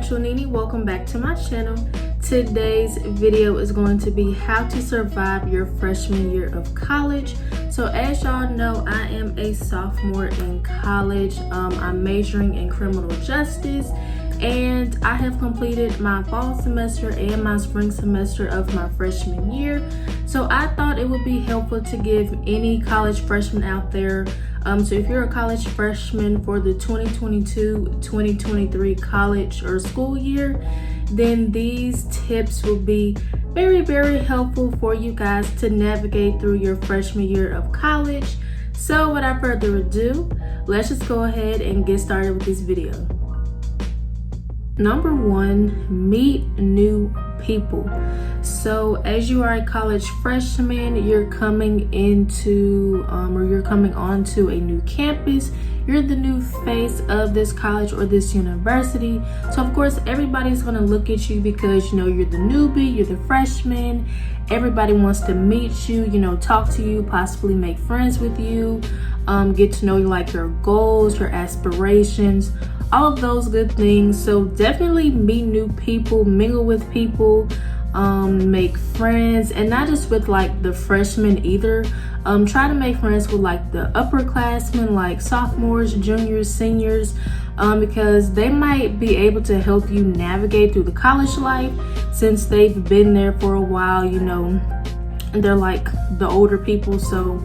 Natural Nini, welcome back to my channel. Today's video is going to be how to survive your freshman year of college. So as y'all know, I am a sophomore in college. I'm majoring in criminal justice and I have completed my fall semester and my spring semester of my freshman year. So I thought it would be helpful to give any college freshman out there. So if you're a college freshman for the 2022-2023 college or school year, then these tips will be very helpful for you guys to navigate through your freshman year of college. So without further ado, let's just go ahead and get started with this video. Number one, meet new people. So as you are a college freshman, you're coming into you're coming onto a new campus. You're the new face of this college or this university. So of course everybody's gonna look at you because you're the newbie, you're the freshman. Everybody wants to meet you, talk to you, possibly make friends with you, get to know you, like your goals, your aspirations, all of those good things. So definitely meet new people, mingle with people, make friends, and not just with like the freshmen either. Try to make friends with like the upperclassmen, like sophomores, juniors, seniors, because they might be able to help you navigate through the college life since they've been there for a while. They're like the older people. So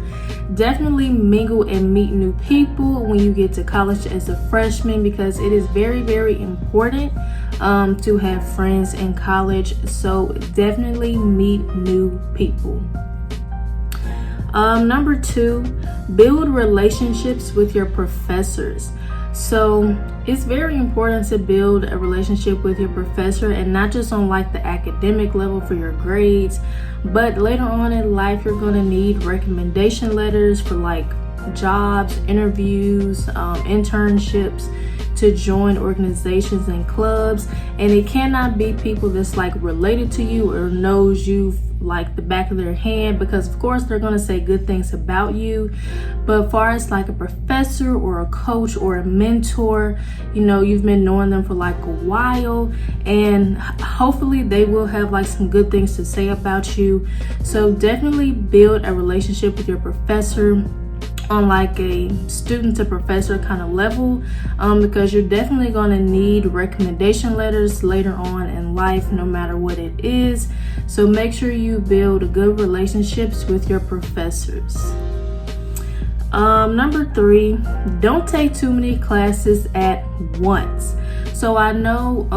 definitely mingle and meet new people when you get to college as a freshman, because it is very important to have friends in college. So definitely meet new people. Number two, build relationships with your professors. So it's very important to build a relationship with your professor, and not just on like the academic level for your grades, but later on in life you're going to need recommendation letters for like jobs, interviews, internships, to join organizations and clubs. And it cannot be people that's like related to you or knows you like the back of their hand, because of course they're going to say good things about you. But as far as like a professor or a coach or a mentor, you've been knowing them for like a while, and hopefully they will have like some good things to say about you. So definitely build a relationship with your professor on like a student to professor kind of level, because you're definitely going to need recommendation letters later on in life, no matter what it is. So make sure you build good relationships with your professors. Number three, don't take too many classes at once. So I know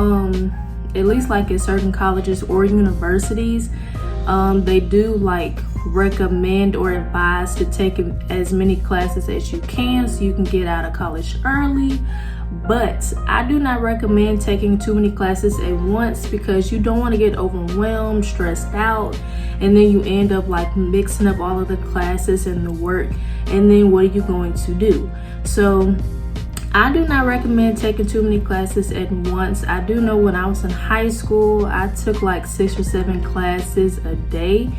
at least like at certain colleges or universities, they do like recommend or advise to take as many classes as you can so you can get out of college early. But I do not recommend taking too many classes at once, because you don't want to get overwhelmed, stressed out, and then you end up like mixing up all of the classes and the work, and then what are you going to do? So I do not recommend taking too many classes at once. I do know when I was in high school, I took like 6 or 7 classes a day.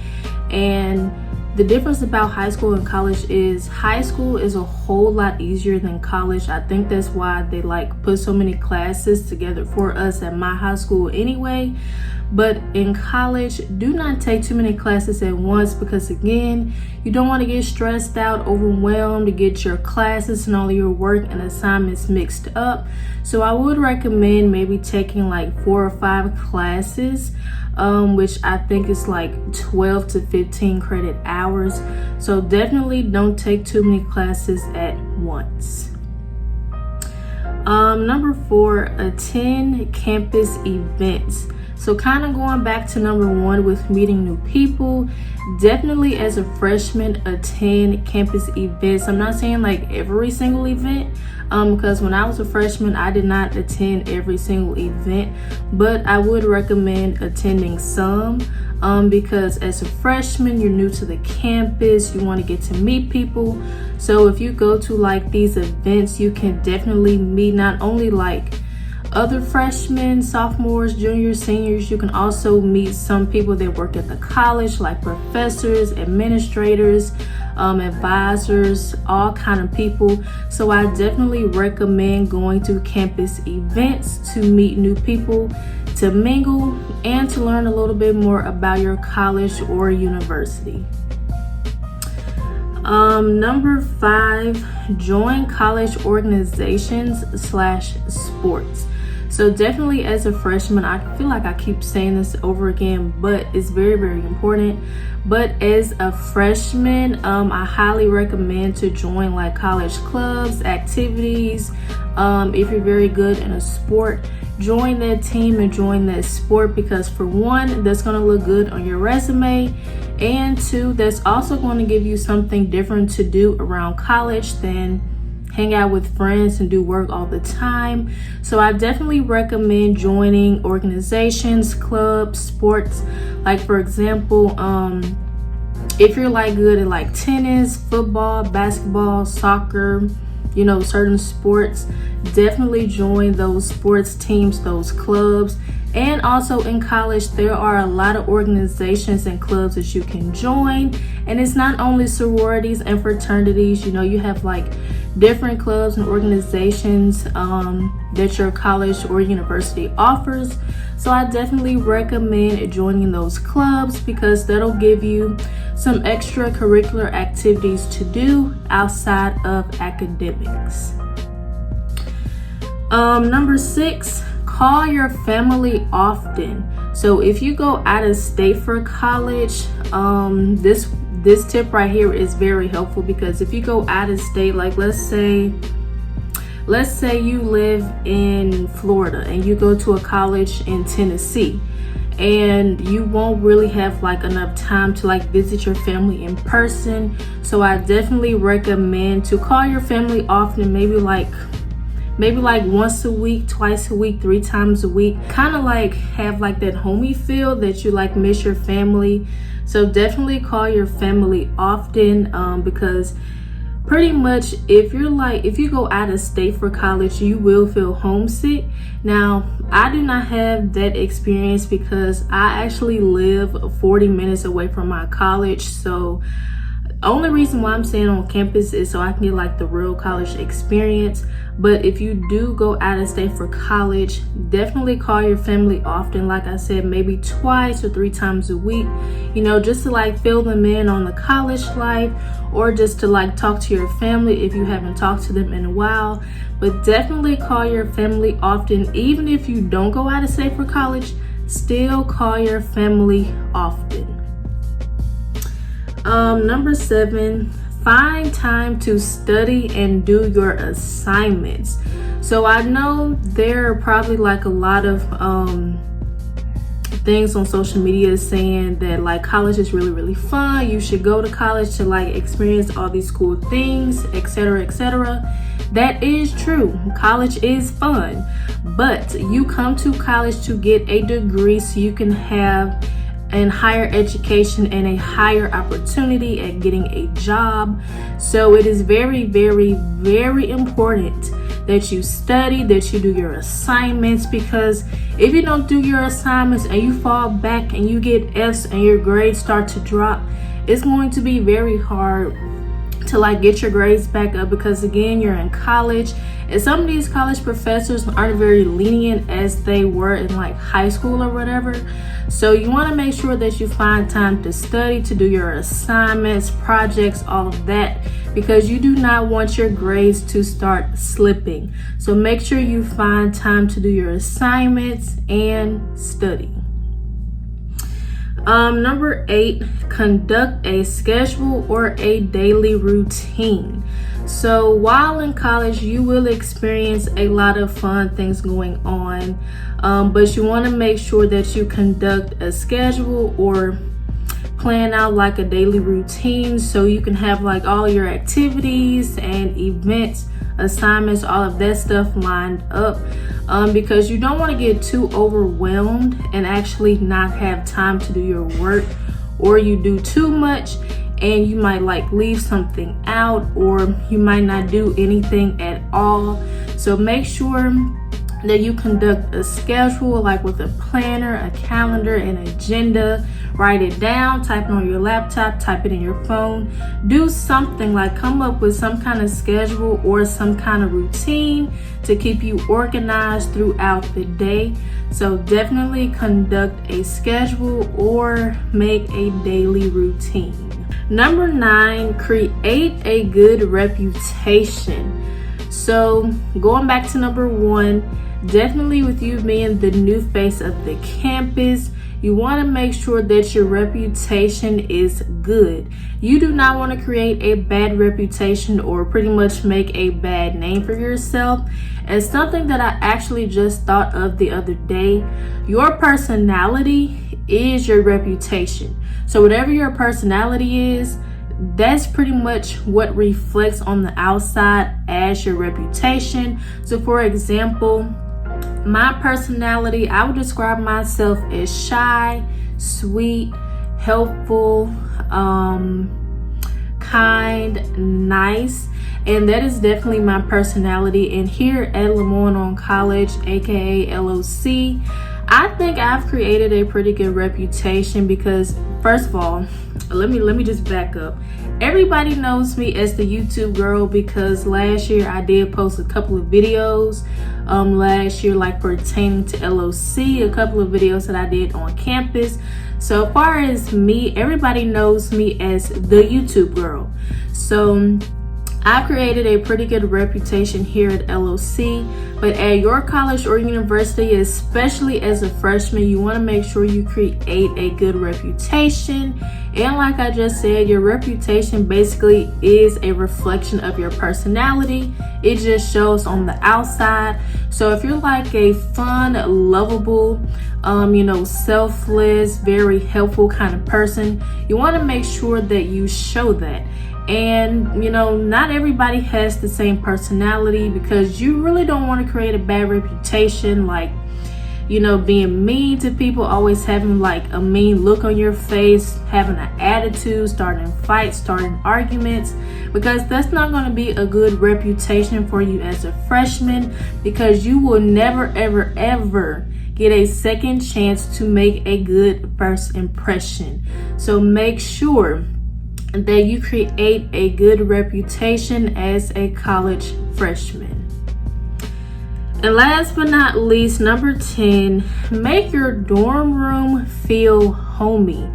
And the difference about high school and college is high school is a whole lot easier than college. I think that's why they like put so many classes together for us at my high school anyway. But in college, do not take too many classes at once, because again, you don't want to get stressed out, overwhelmed, to get your classes and all your work and assignments mixed up. So I would recommend maybe taking like 4 or 5 classes, which I think is like 12 to 15 credit hours. So definitely don't take too many classes at once. Number 4, attend campus events. So kind of going back to number 1 with meeting new people, definitely as a freshman attend campus events. I'm not saying like every single event, because when I was a freshman I did not attend every single event, but I would recommend attending some, because as a freshman you're new to the campus, you want to get to meet people. So if you go to like these events, you can definitely meet not only like other freshmen, sophomores, juniors, seniors. You can also meet some people that work at the college, like professors, administrators, advisors, all kind of people. So I definitely recommend going to campus events to meet new people, to mingle, and to learn a little bit more about your college or university. Number 5, join college organizations / sports. So definitely as a freshman, I feel like I keep saying this over again, but it's very, very important. But as a freshman, I highly recommend to join like college clubs, activities. If you're very good in a sport, join that team and join that sport, because for one, that's going to look good on your resume, and 2, that's also going to give you something different to do around college than hang out with friends and do work all the time. So I definitely recommend joining organizations, clubs, sports. Like for example, if you're like good at like tennis, football, basketball, soccer, you know, certain sports, definitely join those sports teams, those clubs. And also in college, there are a lot of organizations and clubs that you can join. And it's not only sororities and fraternities, you know, you have like different clubs and organizations that your college or university offers. So I definitely recommend joining those clubs, because that'll give you some extracurricular activities to do outside of academics. Number 6, call your family often. So if you go out of state for college, this tip right here is very helpful, because if you go out of state, like let's say you live in Florida and you go to a college in Tennessee, and you won't really have like enough time to like visit your family in person. So I definitely recommend to call your family often, maybe like once a week, twice a week, 3 times a week. Kind of like have like that homey feel that you like miss your family. So definitely call your family often, because pretty much if you go out of state for college, you will feel homesick. Now, I do not have that experience because I actually live 40 minutes away from my college. So only reason why I'm staying on campus is so I can get like the real college experience. But if you do go out of state for college, definitely call your family often. Like I said, maybe twice or 3 times a week, you know, just to like fill them in on the college life, or just to like talk to your family if you haven't talked to them in a while. But definitely call your family often. Even if you don't go out of state for college, still call your family often. Number 7, find time to study and do your assignments. So I know there are probably like a lot of things on social media saying that like college is really, really fun. You should go to college to like experience all these cool things, etc., etc. That is true. College is fun, but you come to college to get a degree so you can have and higher education and a higher opportunity at getting a job. So it is very, very, very important that you study, that you do your assignments, because if you don't do your assignments and you fall back and you get F's and your grades start to drop, it's going to be very hard to like get your grades back up, because again, you're in college, and some of these college professors aren't very lenient as they were in like high school or whatever. So you want to make sure that you find time to study, to do your assignments, projects, all of that, because you do not want your grades to start slipping. So make sure you find time to do your assignments and study. Number 8, conduct a schedule or a daily routine. So while in college, you will experience a lot of fun things going on, but you want to make sure that you conduct a schedule or plan out like a daily routine, so you can have like all your activities and events, assignments, all of that stuff lined up, because you don't want to get too overwhelmed and actually not have time to do your work, or you do too much and you might like leave something out, or you might not do anything at all. So make sure that you conduct a schedule, like with a planner, a calendar, an agenda. Write it down, type it on your laptop, type it in your phone. Do something, like come up with some kind of schedule or some kind of routine to keep you organized throughout the day. So definitely conduct a schedule or make a daily routine. Number 9, create a good reputation. So going back to number 1, definitely with you being the new face of the campus, you want to make sure that your reputation is good. You do not want to create a bad reputation or pretty much make a bad name for yourself. And something that I actually just thought of the other day, your personality is your reputation. So whatever your personality is, that's pretty much what reflects on the outside as your reputation. So for example, my personality, I would describe myself as shy, sweet, helpful, kind, nice, and that is definitely my personality. And here at Lemoyne College, aka LOC, I think I've created a pretty good reputation because, first of all, let me just back up. Everybody knows me as the YouTube girl because last year I did post a couple of videos last year, like pertaining to LOC, a couple of videos that I did on campus. So far as me, everybody knows me as the YouTube girl. So I've created a pretty good reputation here at LOC, but at your college or university, especially as a freshman, you want to make sure you create a good reputation. And like I just said, your reputation basically is a reflection of your personality. It just shows on the outside. So if you're like a fun, lovable, selfless, very helpful kind of person, you want to make sure that you show that. And not everybody has the same personality, because you really don't want to create a bad reputation, like being mean to people, always having like a mean look on your face, having an attitude, starting fights, starting arguments, because that's not going to be a good reputation for you as a freshman, because you will never ever get a second chance to make a good first impression. So make sure that you create a good reputation as a college freshman. And last but not least, number 10, make your dorm room feel homey.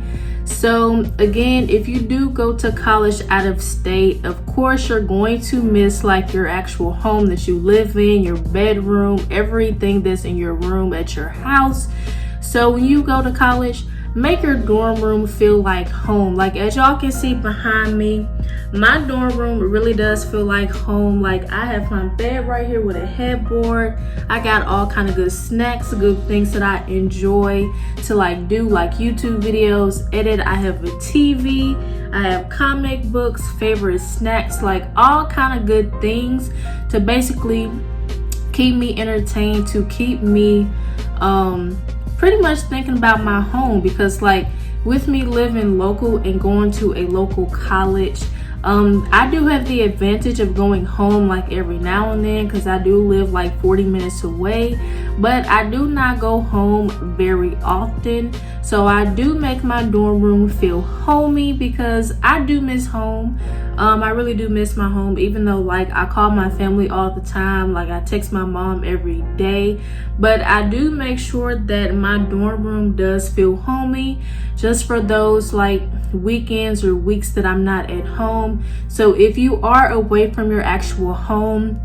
So again, if you do go to college out of state, of course you're going to miss like your actual home that you live in, your bedroom, everything that's in your room at your house. So when you go to college, make your dorm room feel like home. Like as y'all can see behind me, my dorm room really does feel like home. Like I have my bed right here with a headboard. I got all kind of good snacks, good things that I enjoy to like do, like YouTube videos, edit. I have a TV, I have comic books, favorite snacks, like all kind of good things to basically keep me entertained, to keep me pretty much thinking about my home. Because like with me living local and going to a local college, I do have the advantage of going home like every now and then, because I do live like 40 minutes away, but I do not go home very often. So I do make my dorm room feel homey, because I do miss home. I really do miss my home, even though like I call my family all the time, like I text my mom every day, but I do make sure that my dorm room does feel homey, just for those like weekends or weeks that I'm not at home. So if you are away from your actual home,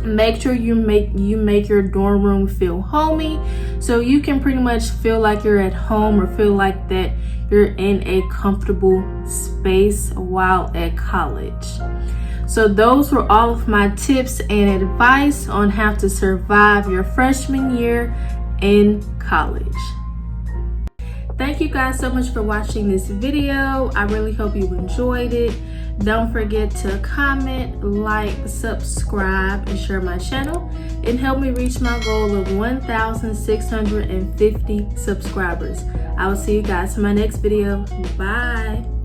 make sure you make your dorm room feel homey, so you can pretty much feel like you're at home, or feel like that you're in a comfortable space while at college. So those were all of my tips and advice on how to survive your freshman year in college. Thank you guys so much for watching this video. I really hope you enjoyed it. Don't forget to comment, like, subscribe, and share my channel, and help me reach my goal of 1,650 subscribers. I will see you guys in my next video. Bye.